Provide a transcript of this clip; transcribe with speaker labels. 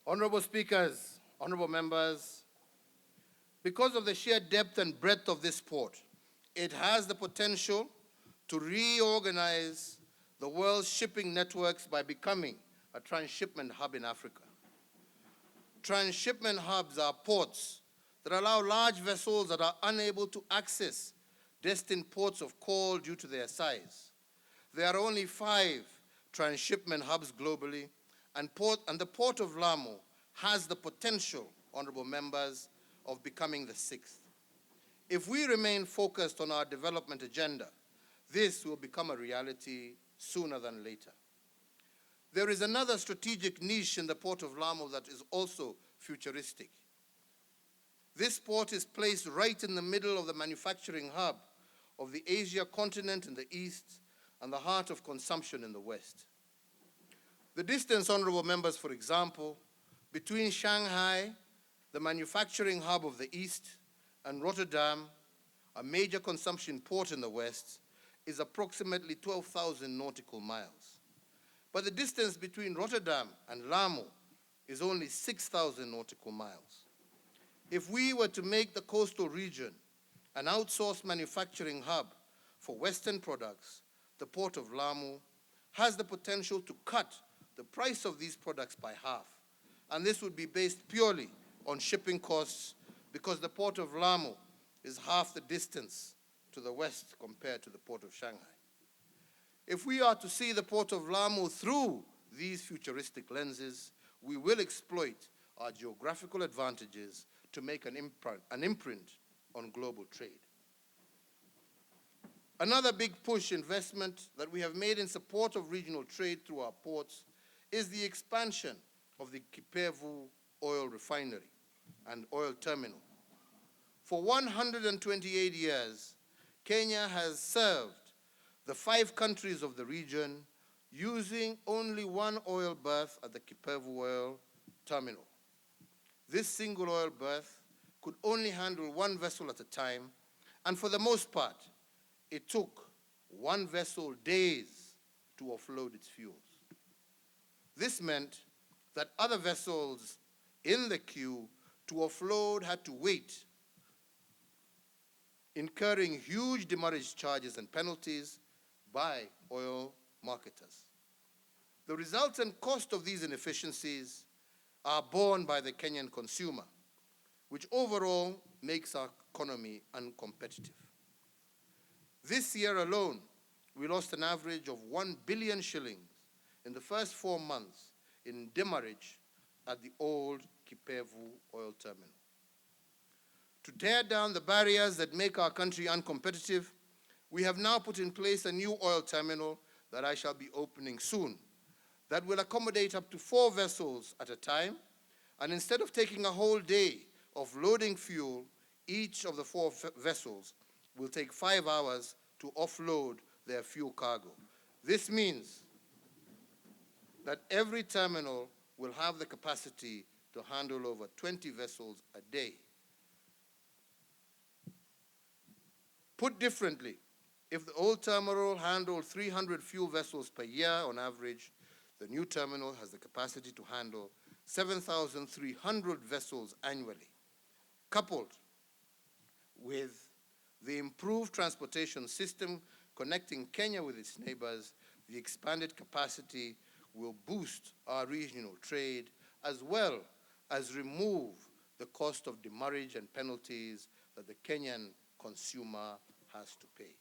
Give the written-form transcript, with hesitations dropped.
Speaker 1: Honorable Speakers, honorable members, because of the sheer depth and breadth of this port, it has the potential to reorganize the world's shipping networks by becoming a transshipment hub in Africa. Transshipment hubs are ports that allow large vessels that are unable to access destined ports of call due to their size. There are only 5 transshipment hubs globally, and the Port of Lamu has the potential, honorable members, of becoming the 6th. If we remain focused on our development agenda, this will become a reality sooner than later. There is another strategic niche in the Port of Lamu that is also futuristic. This port is placed right in the middle of the manufacturing hub of the Asia continent in the east and the heart of consumption in the west. The distance, honorable members, for example, between Shanghai, the manufacturing hub of the east, and Rotterdam, a major consumption port in the west, is approximately 12,000 nautical miles. But the distance between Rotterdam and Lamu is only 6,000 nautical miles. If we were to make the coastal region an outsourced manufacturing hub for Western products, the Port of Lamu has the potential to cut the price of these products by half. And this would be based purely on shipping costs because the Port of Lamu is half the distance to the west compared to the Port of Shanghai. If we are to see the Port of Lamu through these futuristic lenses, we will exploit our geographical advantages to make an imprint on global trade. Another big push investment that we have made in support of regional trade through our ports is the expansion of the Kipevu oil refinery and oil terminal. For 128 years, Kenya has served the 5 countries of the region using only one oil berth at the Kipevu oil terminal. This single oil berth could only handle 1 vessel at a time, and for the most part, it took 1 vessel days to offload its fuels. This meant that other vessels in the queue to offload had to wait, incurring huge demurrage charges and penalties by oil marketers. The resultant cost of these inefficiencies are borne by the Kenyan consumer, which overall makes our economy uncompetitive. This year alone, we lost an average of 1 billion shillings in the first 4 months in demurrage at the old Kipevu oil terminal. To tear down the barriers that make our country uncompetitive, we have now put in place a new oil terminal that I shall be opening soon that will accommodate up to 4 vessels at a time, and instead of taking a whole day of loading fuel, each of the 4 vessels will take 5 hours to offload their fuel cargo. This means that every terminal will have the capacity to handle over 20 vessels a day. Put differently, if the old terminal handled 300 fuel vessels per year on average, the new terminal has the capacity to handle 7,300 vessels annually. Coupled with the improved transportation system connecting Kenya with its neighbors, the expanded capacity will boost our regional trade as well as remove the cost of demurrage and penalties that the Kenyan consumer has to pay.